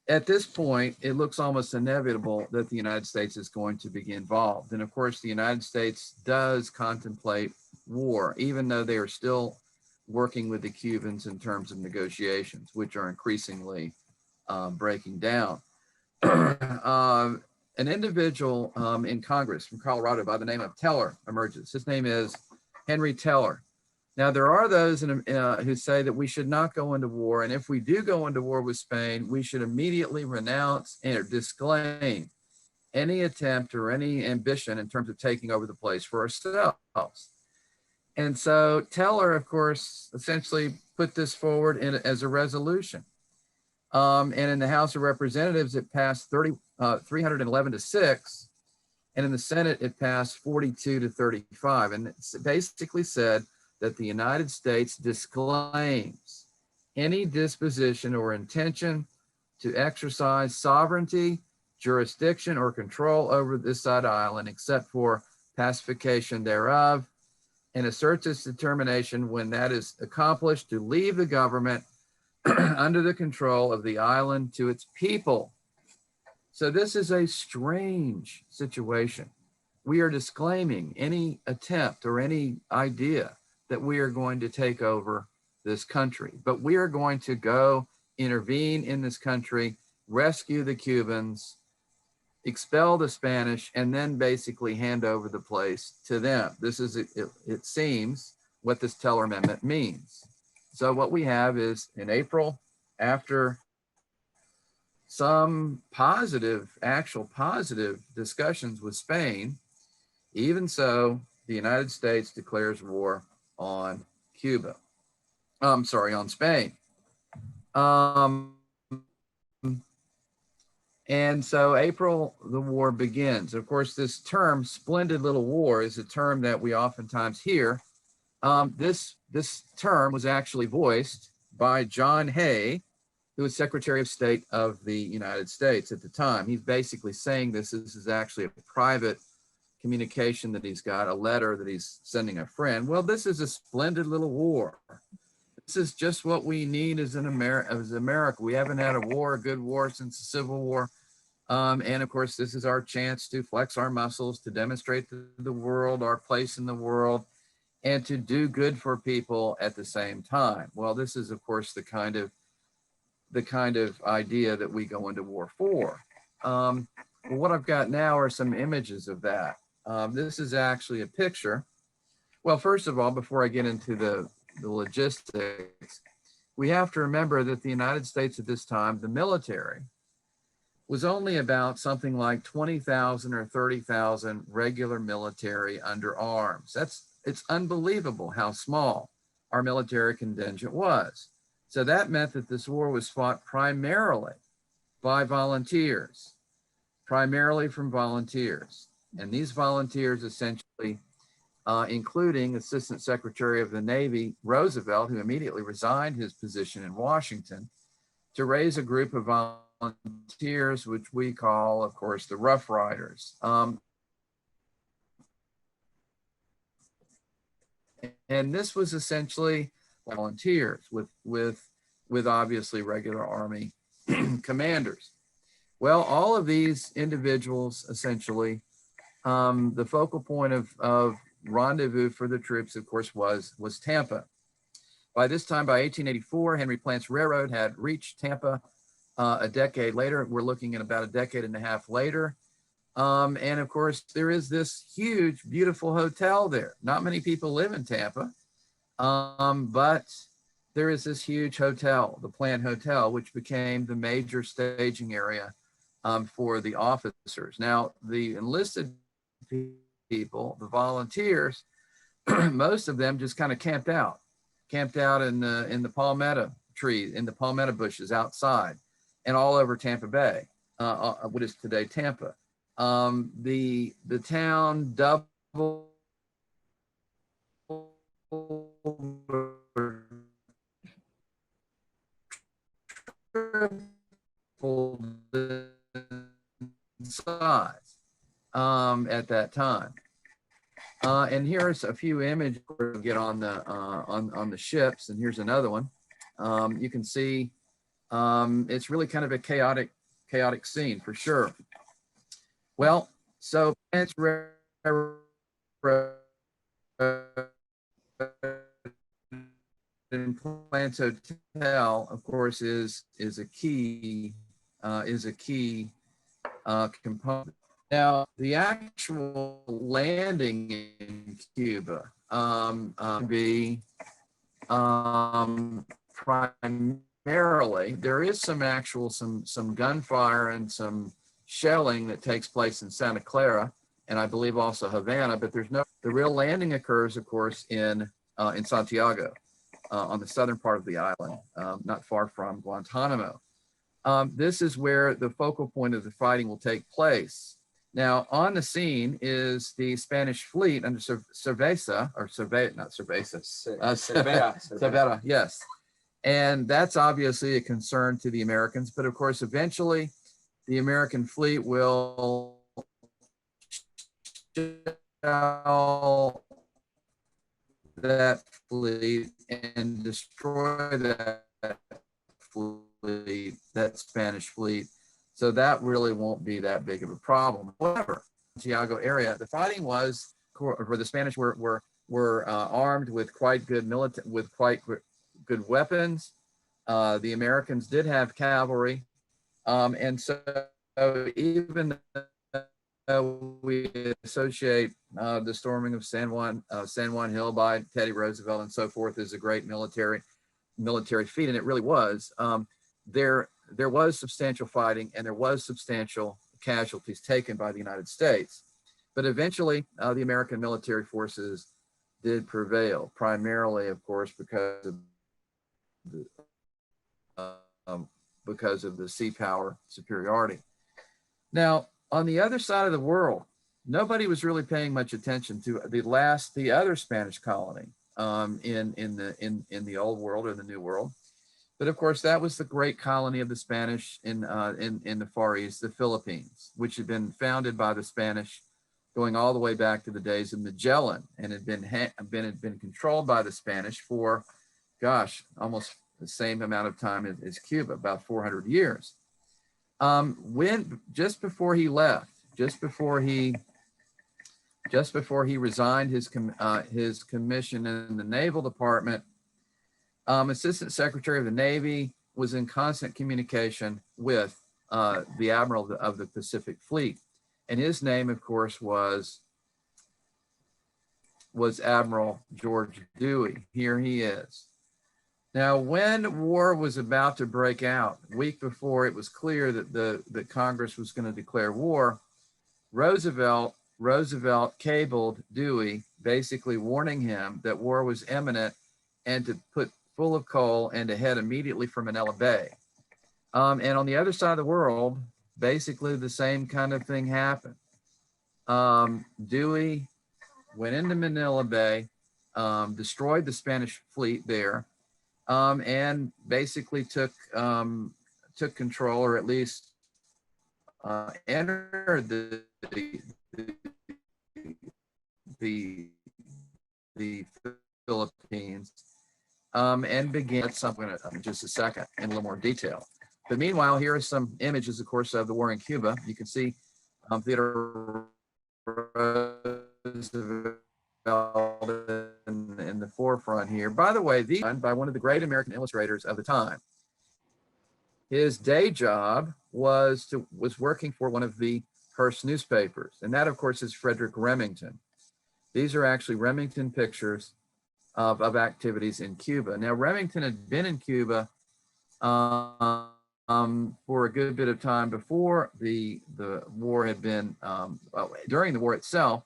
at this point, it looks almost inevitable that the United States is going to be involved, and of course, the United States does contemplate war, even though they are still working with the Cubans in terms of negotiations, which are increasingly breaking down. An individual in Congress from Colorado by the name of Teller emerges. His name is Henry Teller. Now, there are those who say that we should not go into war, and if we do go into war with Spain, we should immediately renounce and disclaim any attempt or any ambition in terms of taking over the place for ourselves. And so Teller, of course, essentially put this forward as a resolution. And in the House of Representatives, it passed 311 to 6. And in the Senate, it passed 42 to 35. And it basically said that the United States disclaims any disposition or intention to exercise sovereignty, jurisdiction, or control over this said island, except for pacification thereof, and asserts its determination, when that is accomplished, to leave the government under the control of the island to its people. So this is a strange situation. We are disclaiming any attempt or any idea that we are going to take over this country, but we are going to go intervene in this country, rescue the Cubans, expel the Spanish, and then basically hand over the place to them. This is, it seems, what this Teller Amendment means. So what we have is in April, after some actual positive discussions with Spain, even so, the United States declares war on Cuba. I'm sorry, on Spain. And so April, the war begins. Of course, this term, splendid little war, is a term that we oftentimes hear. This term was actually voiced by John Hay, who was Secretary of State of the United States at the time. He's basically saying this is actually a private communication that he's got, a letter that he's sending a friend. Well, this is a splendid little war. This is just what we need as America. We haven't had a war, a good war, since the Civil War. And of course, this is our chance to flex our muscles, to demonstrate to the world our place in the world, and to do good for people at the same time. Well, this is, of course, the kind of idea that we go into war for. Well, what I've got now are some images of that. This is actually a picture. Well, first of all, before I get into the logistics, we have to remember that the United States at this time, the military, was only about something like 20,000 or 30,000 regular military under arms. It's unbelievable how small our military contingent was. So that meant that this war was fought primarily by volunteers, primarily from volunteers. And these volunteers essentially, including Assistant Secretary of the Navy, Roosevelt, who immediately resigned his position in Washington, to raise a group of volunteers, which we call, of course, the Rough Riders. And this was essentially volunteers with obviously regular Army commanders. Well, all of these individuals essentially, the focal point of rendezvous for the troops, of course, was Tampa. By this time, by 1884, Henry Plant's railroad had reached Tampa. A decade later, we're looking at about a decade and a half later. And of course, there is this huge, beautiful hotel there. Not many people live in Tampa, but there is this huge hotel, the Plant Hotel, which became the major staging area for the officers. Now, the enlisted people, the volunteers, most of them just kind of camped out in the palmetto trees, in the palmetto bushes outside, and all over Tampa Bay, what is today Tampa. The town doubled in size at that time. And here's a few images to get on the ships, and here's another one. You can see it's really kind of a chaotic scene for sure. Well, so Plant's Hotel, of course, is a key component. Now, the actual landing in Cuba be primarily, there is some gunfire and some shelling that takes place in Santa Clara, and I believe also Havana, but the real landing occurs, of course, in Santiago, on the southern part of the island, not far from Guantanamo. This is where the focal point of the fighting will take place. Now, on the scene is the Spanish fleet under Cervera, yes. And that's obviously a concern to the Americans, but of course, eventually the American fleet will shell that fleet and destroy that fleet, that Spanish fleet. So that really won't be that big of a problem. However, Santiago area, the fighting was, where the Spanish were armed with quite good good weapons. The Americans did have cavalry. And so even though we associate the storming of San Juan Hill by Teddy Roosevelt and so forth as a great military feat, and it really was, there was substantial fighting and there was substantial casualties taken by the United States. But eventually the American military forces did prevail, primarily, of course, because of the sea power superiority. Now, on the other side of the world, nobody was really paying much attention to the other Spanish colony in the old world or the new world. But of course, that was the great colony of the Spanish in the Far East, the Philippines, which had been founded by the Spanish going all the way back to the days of Magellan, and had been controlled by the Spanish for, gosh, almost the same amount of time as Cuba, about 400 years. Just before he left, just before he resigned his commission in the Naval Department, Assistant Secretary of the Navy was in constant communication with the Admiral of the Pacific Fleet, and his name, of course, was Admiral George Dewey. Here he is. Now, when war was about to break out, a week before it was clear that Congress was going to declare war, Roosevelt cabled Dewey, basically warning him that war was imminent and to put full of coal and to head immediately for Manila Bay. And on the other side of the world, basically the same kind of thing happened. Dewey went into Manila Bay, destroyed the Spanish fleet there, and basically took control, or at least entered the Philippines, and began something in just a second in a little more detail. But meanwhile, here are some images, of course, of the war in Cuba. You can see Theodore Roosevelt in the forefront here. By the way, these by one of the great American illustrators of the time. His day job was working for one of the Hearst newspapers, and that, of course, is Frederick Remington. These are actually Remington pictures of activities in Cuba. Now, Remington had been in Cuba for a good bit of time before the war had been, during the war itself.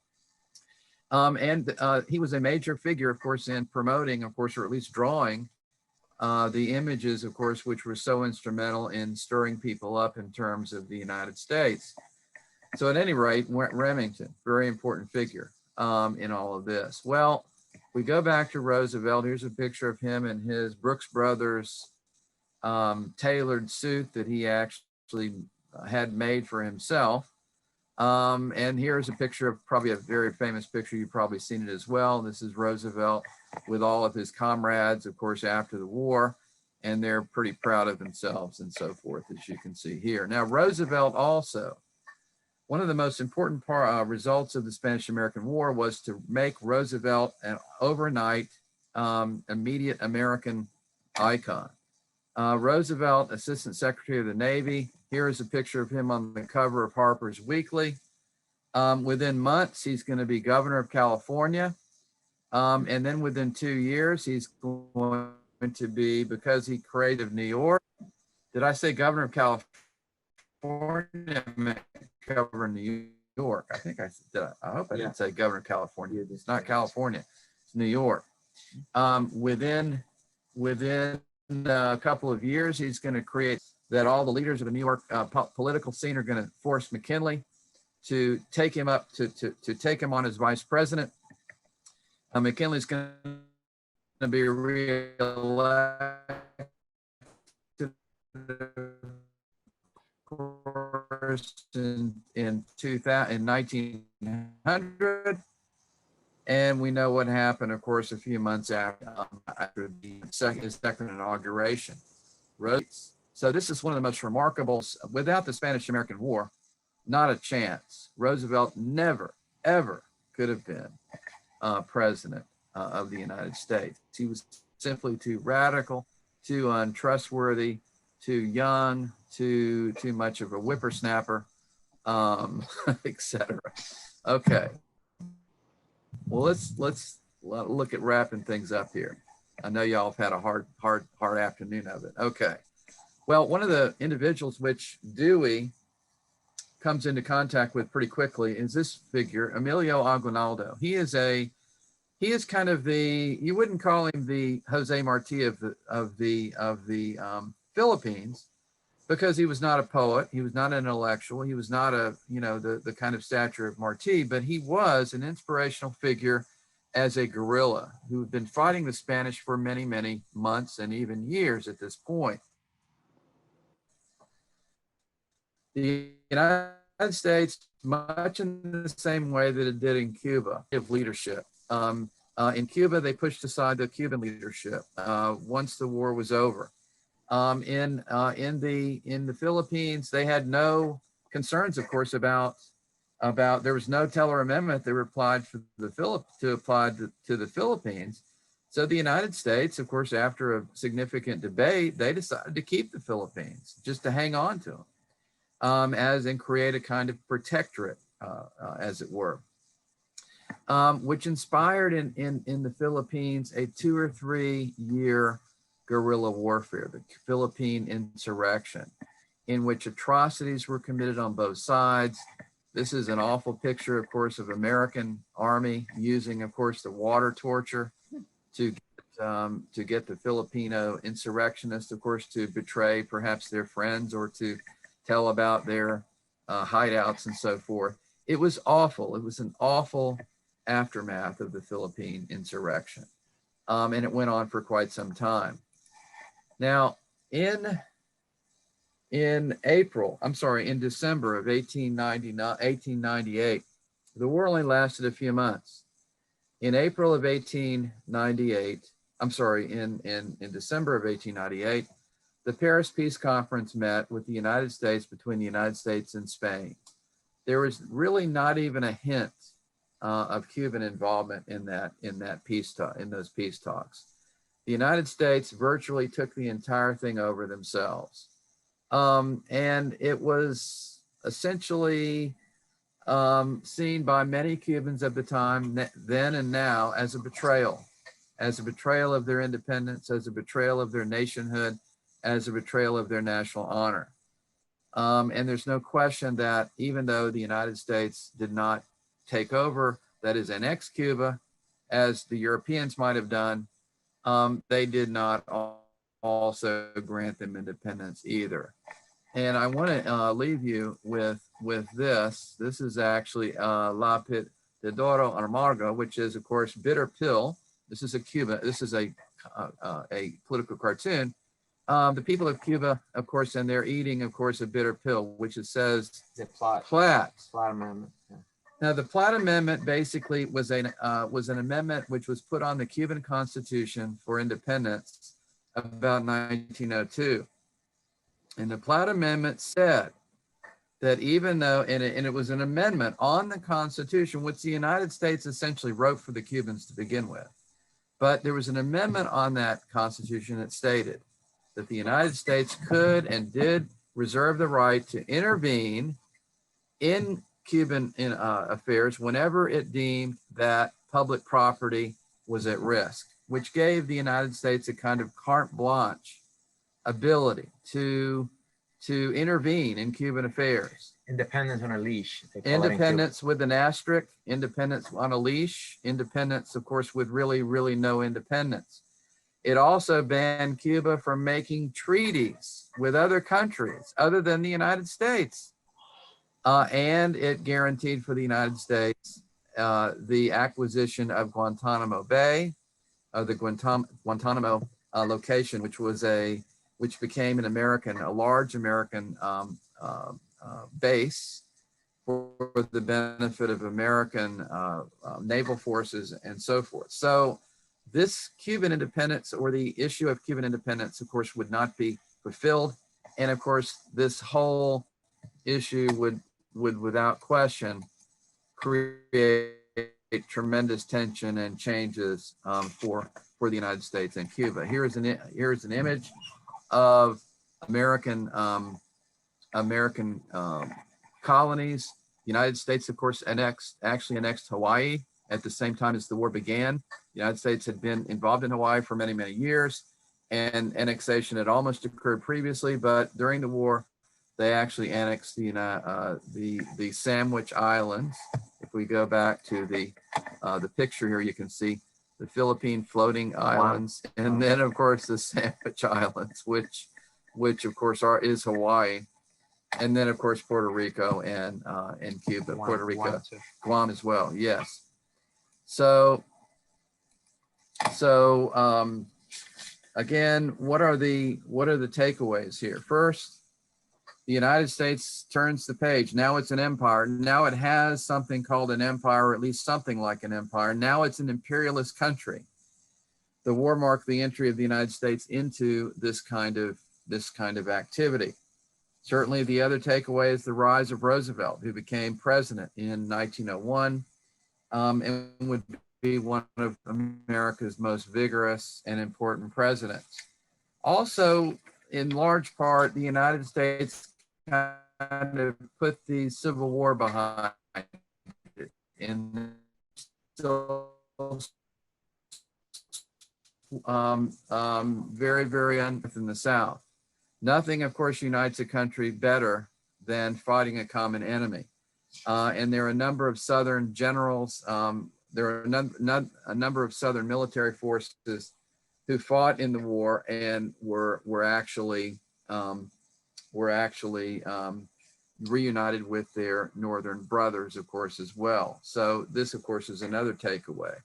And he was a major figure, of course, in promoting, of course, or at least drawing the images, of course, which were so instrumental in stirring people up in terms of the United States. So at any rate, Remington, very important figure in all of this. Well, we go back to Roosevelt. Here's a picture of him in his Brooks Brothers tailored suit that he actually had made for himself. And here's a picture of probably a very famous picture. You've probably seen it as well. This is Roosevelt with all of his comrades, of course, after the war, and they're pretty proud of themselves and so forth, as you can see here. Now, Roosevelt also, one of the most important results of the Spanish-American War was to make Roosevelt an overnight immediate American icon. Roosevelt, Assistant Secretary of the Navy. Here is a picture of him on the cover of Harper's Weekly. Within months, he's going to be governor of California. And then within 2 years, he's going to be, because he created New York. Did I say governor of California? Governor of New York. I think I did. I hope I didn't say governor of California. It's not California. It's New York. Within a couple of years, he's going to create that all the leaders of the New York political scene are going to force McKinley to take him up to take him on as vice president. McKinley's going to be reelected, of course, in 1900. And we know what happened, of course, a few months after his second inauguration. So this is one of the most remarkable, without the Spanish-American War, not a chance. Roosevelt never, ever could have been president of the United States. He was simply too radical, too untrustworthy, too young, too much of a whippersnapper, etc. Okay. Well, let's look at wrapping things up here. I know y'all have had a hard afternoon of it. Okay. Well, one of the individuals which Dewey comes into contact with pretty quickly is this figure, Emilio Aguinaldo. He is kind of the, you wouldn't call him the Jose Marti of the Philippines, because he was not a poet, he was not an intellectual, he was not a, the kind of stature of Marti, but he was an inspirational figure as a guerrilla who had been fighting the Spanish for many, many months and even years at this point. The United States, much in the same way that it did in Cuba, of leadership. In Cuba, they pushed aside the Cuban leadership once the war was over. In the Philippines, they had no concerns, of course, about there was no Teller Amendment that applied to the Philippines. So the United States, of course, after a significant debate, they decided to keep the Philippines, just to hang on to them. And create a kind of protectorate, as it were, which inspired in the Philippines a 2 or 3 year guerrilla warfare, the Philippine Insurrection, in which atrocities were committed on both sides. This is an awful picture, of course, of American army using, of course, the water torture to get the Filipino insurrectionists, of course, to betray perhaps their friends or to tell about their hideouts and so forth. It was awful. It was an awful aftermath of the Philippine insurrection. And it went on for quite some time. Now, in December of 1898, the war only lasted a few months. In April of 1898, in December of 1898, the Paris Peace Conference met with the United States, between the United States and Spain. There was really not even a hint of Cuban involvement in those peace talks. The United States virtually took the entire thing over themselves. And it was essentially seen by many Cubans at the time, then and now, as a betrayal of their independence, as a betrayal of their nationhood, as a betrayal of their national honor. And there's no question that even though the United States did not take over, that is, annex Cuba, as the Europeans might have done, they did not also grant them independence either. And I want to leave you with this. This is actually La Pit de Doro Amargo, which is, of course, bitter pill. This is a political cartoon. The people of Cuba, of course, and they're eating, of course, a bitter pill, which it says Platt Amendment. Yeah. Now, the Platt Amendment basically was an amendment which was put on the Cuban Constitution for independence about 1902. And the Platt Amendment said that even though, and it was an amendment on the Constitution, which the United States essentially wrote for the Cubans to begin with, but there was an amendment on that Constitution that stated that the United States could and did reserve the right to intervene in Cuban affairs whenever it deemed that public property was at risk, which gave the United States a kind of carte blanche ability to intervene in Cuban affairs. Independence on a leash. Independence with an asterisk, independence on a leash, independence, of course, with really, really no independence. It also banned Cuba from making treaties with other countries other than the United States. And it guaranteed for the United States the acquisition of Guantanamo Bay, the Guantanamo location, which became a large American base for the benefit of American naval forces and so forth. So this Cuban independence, or the issue of Cuban independence, of course, would not be fulfilled. And of course, this whole issue would without question create tremendous tension and changes for the United States and Cuba. Here's an image of American colonies. The United States, of course, actually annexed Hawaii at the same time as the war began. The United States had been involved in Hawaii for many, many years, and annexation had almost occurred previously, but during the war, they actually annexed the Sandwich Islands. If we go back to the picture here, you can see the Philippine floating islands, and then of course the Sandwich Islands, which of course is Hawaii, and then of course Puerto Rico and Cuba, Puerto Rico, Guam as well. Yes. So again, what are the takeaways here? First, the United States turns the page. Now it's an empire. Now it has something called an empire, or at least something like an empire. Now it's an imperialist country. The war marked the entry of the United States into this kind of activity. Certainly the other takeaway is the rise of Roosevelt, who became president in 1901 and would be one of America's most vigorous and important presidents. Also, in large part, the United States kind of put the Civil War behind it, and still very, very in the South. Nothing, of course, unites a country better than fighting a common enemy. And there are a number of Southern generals, there are a number of Southern military forces who fought in the war and were actually reunited with their Northern brothers, of course, as well. So this, of course, is another takeaway.